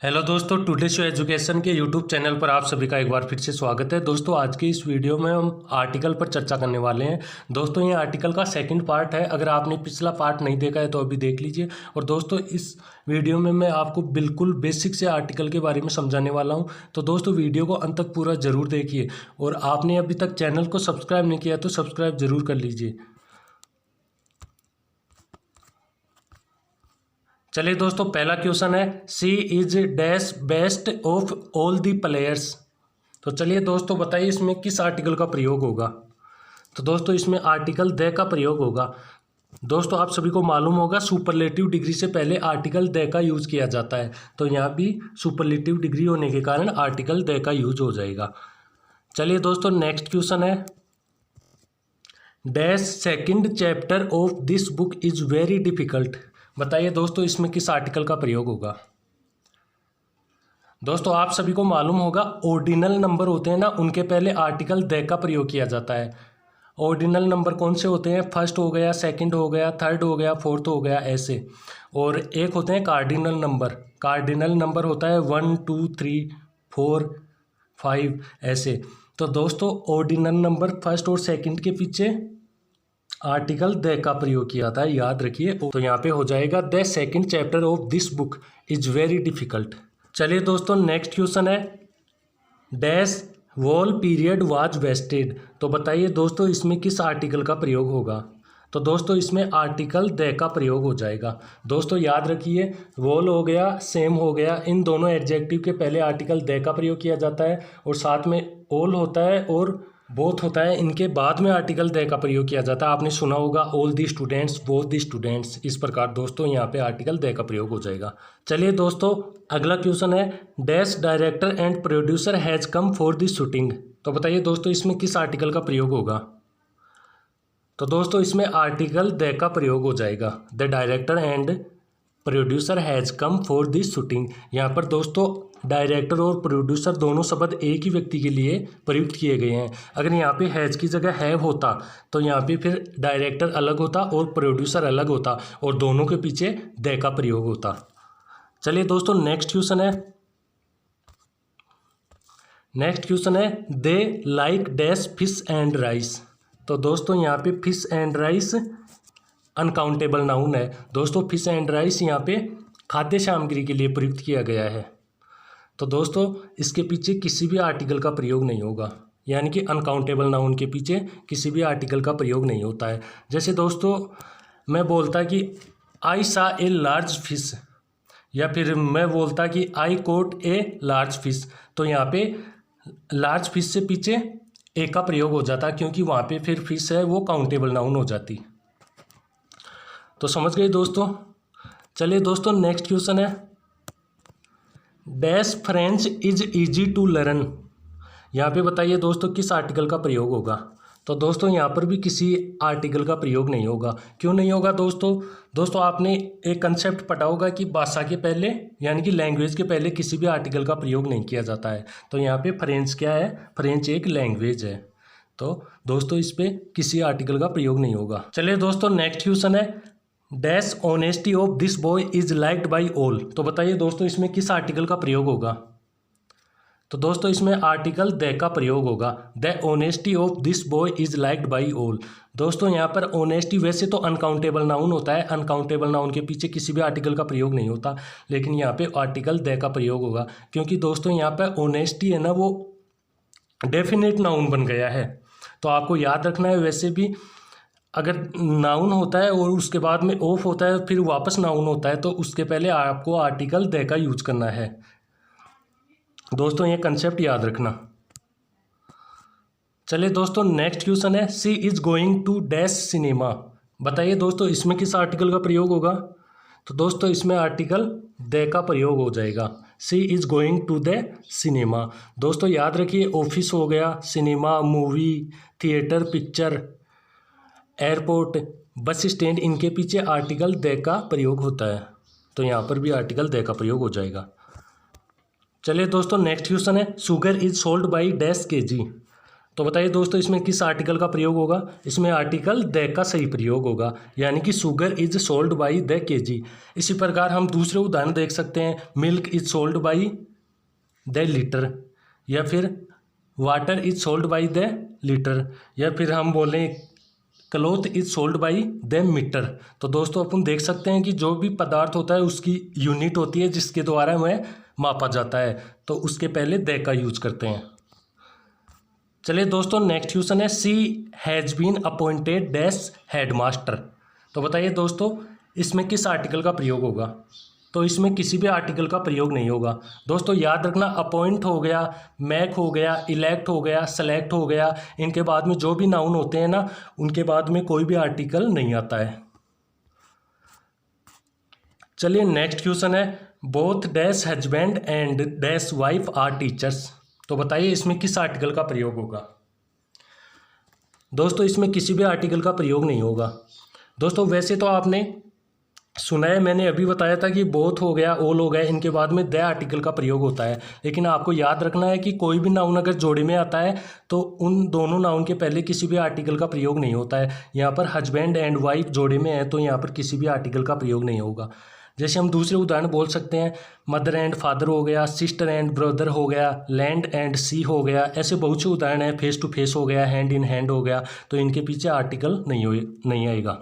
Hello दोस्तों, today show education के YouTube channel पर आप सभी का एक बार फिर से स्वागत है। दोस्तों, आज की इस वीडियो में हम आर्टिकल पर चर्चा करने वाले हैं। दोस्तों, ये आर्टिकल का सेकंड पार्ट है। अगर आपने पिछला पार्ट नहीं देखा है तो अभी देख लीजिए। और दोस्तों, इस वीडियो में मैं आपको बिल्कुल बेसिक से आर्टिकल के बारे में समझाने वाला हूँ। तो दोस्तों, वीडियो को अंत तक पूरा ज़रूर देखिए। और आपने अभी तक चैनल को सब्सक्राइब नहीं किया तो सब्सक्राइब ज़रूर कर लीजिए। चलिए दोस्तों, पहला क्वेश्चन है she is dash best of all the players. तो चलिए दोस्तों, बताइए इसमें किस आर्टिकल का प्रयोग होगा। तो दोस्तों, इसमें आर्टिकल द का प्रयोग होगा। दोस्तों, आप सभी को मालूम होगा सुपरलेटिव डिग्री से पहले आर्टिकल द का यूज किया जाता है। तो यहाँ भी सुपरलेटिव डिग्री होने के कारण आर्टिकल द का यूज हो जाएगा। चलिए दोस्तों, नेक्स्ट क्वेश्चन है dash second chapter of this book is very difficult. बताइए दोस्तों, इसमें किस आर्टिकल का प्रयोग होगा। दोस्तों, आप सभी को मालूम होगा ऑर्डिनल नंबर होते हैं ना, उनके पहले आर्टिकल द का प्रयोग किया जाता है। ऑर्डिनल नंबर कौन से होते हैं? फर्स्ट हो गया, सेकंड हो गया, थर्ड हो गया, फोर्थ हो गया, ऐसे। और एक होते हैं कार्डिनल नंबर। कार्डिनल नंबर होता है 1 2 3 4 5 ऐसे। तो दोस्तों, ऑर्डिनल नंबर फर्स्ट और सेकंड के पीछे आर्टिकल द का प्रयोग किया था, याद रखिए। तो यहाँ पे हो जाएगा the second chapter of this book is very difficult. चलिए दोस्तों, नेक्स्ट क्वेश्चन है dash wall period was wasted. तो बताइए दोस्तों, इसमें किस आर्टिकल का प्रयोग होगा। तो दोस्तों, इसमें आर्टिकल द का प्रयोग हो जाएगा। दोस्तों, याद रखिए, वॉल हो गया, सेम हो गया, इन दोनों एडजेक्टिव के पहले आर्टिकल द का प्रयोग किया जाता है। और साथ में ऑल होता है और बोथ होता है, इनके बाद में आर्टिकल द का प्रयोग किया जाता है। आपने सुना होगा all the students, both the students. इस प्रकार दोस्तों यहाँ पे आर्टिकल द का प्रयोग हो जाएगा। चलिए दोस्तों, अगला क्वेश्चन है dash director and producer has come for the shooting. तो बताइए दोस्तों, इसमें किस आर्टिकल का प्रयोग होगा। तो दोस्तों, इसमें आर्टिकल द का प्रयोग हो जाएगा। The director and producer has come for the shooting. यहाँ पर दोस्तों, डायरेक्टर और प्रोड्यूसर दोनों शब्द एक ही व्यक्ति के लिए प्रयुक्त किए गए हैं। अगर यहाँ पे हैज़ की जगह हैव होता तो यहाँ पे फिर डायरेक्टर अलग होता और प्रोड्यूसर अलग होता और दोनों के पीछे द का प्रयोग होता। चलिए दोस्तों, नेक्स्ट क्वेश्चन है they like dash fish and rice. तो दोस्तों, यहाँ पे fish and rice uncountable noun है। दोस्तों, फिश एंड राइस यहाँ पे खाद्य सामग्री के लिए प्रयुक्त किया गया है। तो दोस्तों, इसके पीछे किसी भी आर्टिकल का प्रयोग नहीं होगा, यानी कि अनकाउंटेबल नाउन के पीछे किसी भी आर्टिकल का प्रयोग नहीं होता है। जैसे दोस्तों, मैं बोलता कि आई सा ए लार्ज फिश, या फिर मैं बोलता कि I cot a large fish. तो यहाँ पे लार्ज फिश से पीछे ए का प्रयोग हो जाता, क्योंकि वहाँ पे फिर फिश है वो काउंटेबल नाउन हो जाती। तो समझ गए दोस्तों। चलिए दोस्तों, नेक्स्ट क्वेश्चन है dash French is easy to learn. यहाँ पे बताइए दोस्तों, किस आर्टिकल का प्रयोग होगा। तो दोस्तों, यहाँ पर भी किसी आर्टिकल का प्रयोग नहीं होगा। क्यों नहीं होगा दोस्तों, आपने एक कंसेप्ट पढ़ा होगा कि भाषा के पहले, यानी कि लैंग्वेज के पहले किसी भी आर्टिकल का प्रयोग नहीं किया जाता है। तो यहाँ पे फ्रेंच क्या है? फ्रेंच एक लैंग्वेज है। तो दोस्तों, इस पर किसी आर्टिकल का प्रयोग नहीं होगा। चलिए दोस्तों, नेक्स्ट क्वेश्चन है dash honesty of this boy is liked by all. तो बताइए दोस्तों, इसमें किस आर्टिकल का प्रयोग होगा। तो दोस्तों, इसमें आर्टिकल द का प्रयोग होगा। The honesty of this boy is liked by all. दोस्तों, यहाँ पर ऑनेस्टी वैसे तो अनकाउंटेबल नाउन होता है, अनकाउंटेबल नाउन के पीछे किसी भी आर्टिकल का प्रयोग नहीं होता, लेकिन यहाँ पे आर्टिकल द का प्रयोग होगा, क्योंकि दोस्तों यहाँ पर ऑनेस्टी है ना, वो डेफिनेट नाउन बन गया है। तो आपको याद रखना है, वैसे भी अगर नाउन होता है और उसके बाद में ऑफ होता है फिर वापस नाउन होता है, तो उसके पहले आपको आर्टिकल द का यूज करना है। दोस्तों, ये कंसेप्ट याद रखना। चलिए दोस्तों, नेक्स्ट क्वेश्चन है she is going to dash cinema. बताइए दोस्तों, इसमें किस आर्टिकल का प्रयोग होगा। तो दोस्तों, इसमें आर्टिकल द का प्रयोग हो जाएगा। She is going to the cinema. दोस्तों, याद रखिए, ऑफिस हो गया, cinema, movie, theatre, picture, airport, bus stand, इनके पीछे आर्टिकल द का प्रयोग होता है। तो यहाँ पर भी आर्टिकल द का प्रयोग हो जाएगा। चलिए दोस्तों, नेक्स्ट क्वेश्चन है sugar is sold by dash के जी। तो बताइए दोस्तों इसमें किस आर्टिकल का प्रयोग होगा। इसमें आर्टिकल द का सही प्रयोग होगा, यानी कि sugar is sold by the KG. इसी प्रकार हम दूसरे उदाहरण देख सकते हैं, milk is sold by the litre, या फिर water is sold by the litre, या फिर हम बोलें cloth is sold by the metre. तो दोस्तों अपन देख सकते हैं कि जो भी पदार्थ होता है उसकी यूनिट होती है जिसके द्वारा वह मापा जाता है, तो उसके पहले द का यूज करते हैं। चलिए दोस्तों नेक्स्ट क्वेश्चन है, she has been appointed dash headmaster. तो बताइए दोस्तों इसमें किस आर्टिकल का प्रयोग होगा। तो इसमें किसी भी आर्टिकल का प्रयोग नहीं होगा। दोस्तों याद रखना, अपॉइंट हो गया, मैक हो गया, इलेक्ट हो गया, सेलेक्ट हो गया, इनके बाद में जो भी नाउन होते हैं ना उनके बाद में कोई भी आर्टिकल नहीं आता है। चलिए नेक्स्ट क्वेश्चन है, both dash husband and dash wife are teachers. तो बताइए इसमें किस आर्टिकल का प्रयोग होगा। दोस्तों इसमें किसी भी आर्टिकल का प्रयोग नहीं होगा। दोस्तों वैसे तो आपने सुना है, मैंने अभी बताया था कि बोथ हो गया, ऑल हो गया, इनके बाद में द आर्टिकल का प्रयोग होता है। लेकिन आपको याद रखना है कि कोई भी नाउन अगर जोड़े में आता है तो उन दोनों नाउन के पहले किसी भी आर्टिकल का प्रयोग नहीं होता है। यहाँ पर हस्बैंड एंड वाइफ जोड़े में है तो यहाँ पर किसी भी आर्टिकल का प्रयोग नहीं होगा। जैसे हम दूसरे उदाहरण बोल सकते हैं, मदर एंड फादर हो गया, सिस्टर एंड ब्रदर हो गया, लैंड एंड सी हो गया, ऐसे बहुत से उदाहरण हैं, फेस टू फेस हो गया, हैंड इन हैंड हो गया, तो इनके पीछे आर्टिकल नहीं आएगा।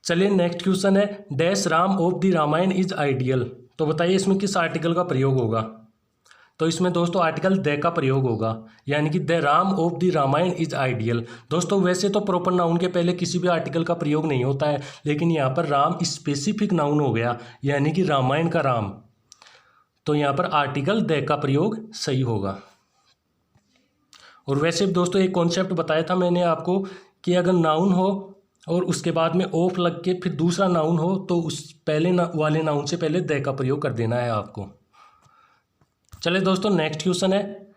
चलिए नेक्स्ट क्वेश्चन है, dash Ram of the Ramayana is ideal. तो बताइए इसमें किस आर्टिकल का प्रयोग होगा। तो इसमें दोस्तों आर्टिकल द का प्रयोग होगा, यानी कि the Ram of the Ramayana is ideal. दोस्तों वैसे तो प्रॉपर नाउन के पहले किसी भी आर्टिकल का प्रयोग नहीं होता है, लेकिन यहाँ पर राम स्पेसिफिक नाउन हो गया, यानी कि रामायण का राम, तो यहाँ पर आर्टिकल द का प्रयोग सही होगा। और वैसे दोस्तों एक कॉन्सेप्ट बताया था मैंने आपको कि अगर नाउन हो और उसके बाद में ऑफ लग के फिर दूसरा नाउन हो तो उस पहले वाले नाउन से पहले द का प्रयोग कर देना है आपको। चलिए दोस्तों नेक्स्ट क्वेश्चन है,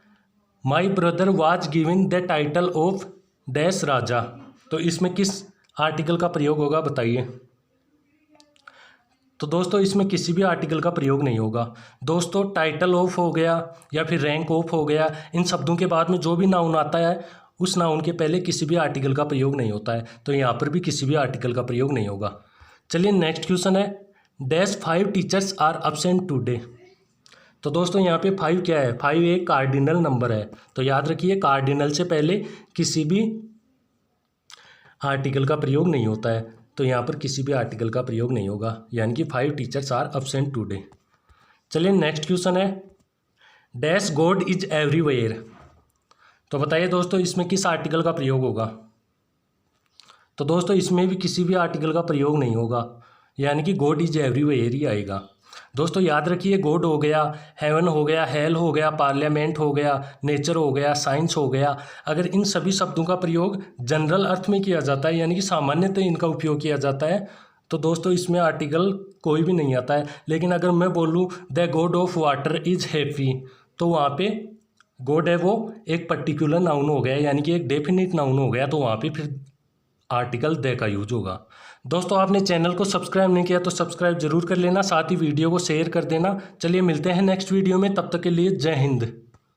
my brother was given the title of dash Raja. तो इसमें किस आर्टिकल का प्रयोग होगा बताइए। तो दोस्तों इसमें किसी भी आर्टिकल का प्रयोग नहीं होगा। दोस्तों टाइटल ऑफ हो गया या फिर रैंक ऑफ हो गया, इन शब्दों के बाद में जो भी नाउन आता है उस नाउन के पहले किसी भी आर्टिकल का प्रयोग नहीं होता है, तो यहाँ पर भी किसी भी आर्टिकल का प्रयोग नहीं होगा। चलिए नेक्स्ट क्वेश्चन है, dash 5 teachers are absent today. तो दोस्तों यहाँ पे 5 क्या है, 5 एक कार्डिनल नंबर है, तो याद रखिए कार्डिनल से पहले किसी भी आर्टिकल का प्रयोग नहीं होता है, तो यहाँ पर किसी भी आर्टिकल का प्रयोग नहीं होगा, यानी कि 5 टीचर्स आर एब्सेंट टुडे। चलिए नेक्स्ट क्वेश्चन है, डैश गॉड इज एवरीवेयर। तो बताइए दोस्तों इसमें किस आर्टिकल का प्रयोग होगा। तो दोस्तों इसमें भी किसी भी आर्टिकल का प्रयोग नहीं होगा, यानी कि गॉड इज एवरीवेयर ही आएगा। दोस्तों याद रखिए, गॉड हो गया, हेवन हो गया, हेल हो गया, पार्लियामेंट हो गया, नेचर हो गया, साइंस हो गया, अगर इन सभी शब्दों का प्रयोग जनरल अर्थ में किया जाता है, यानी कि सामान्यतः इनका उपयोग किया जाता है, तो दोस्तों इसमें आर्टिकल कोई भी नहीं आता है। लेकिन अगर मैं बोलूँ the God of water is happy, तो वहाँ पे गॉड है वो एक पर्टिकुलर नाउन हो गया, यानी कि एक डेफिनेट नाउन हो गया, तो वहाँ पे फिर आर्टिकल द का यूज होगा। दोस्तों आपने चैनल को सब्सक्राइब नहीं किया तो सब्सक्राइब जरूर कर लेना, साथ ही वीडियो को शेयर कर देना। चलिए मिलते हैं नेक्स्ट वीडियो में, तब तक के लिए जय हिंद।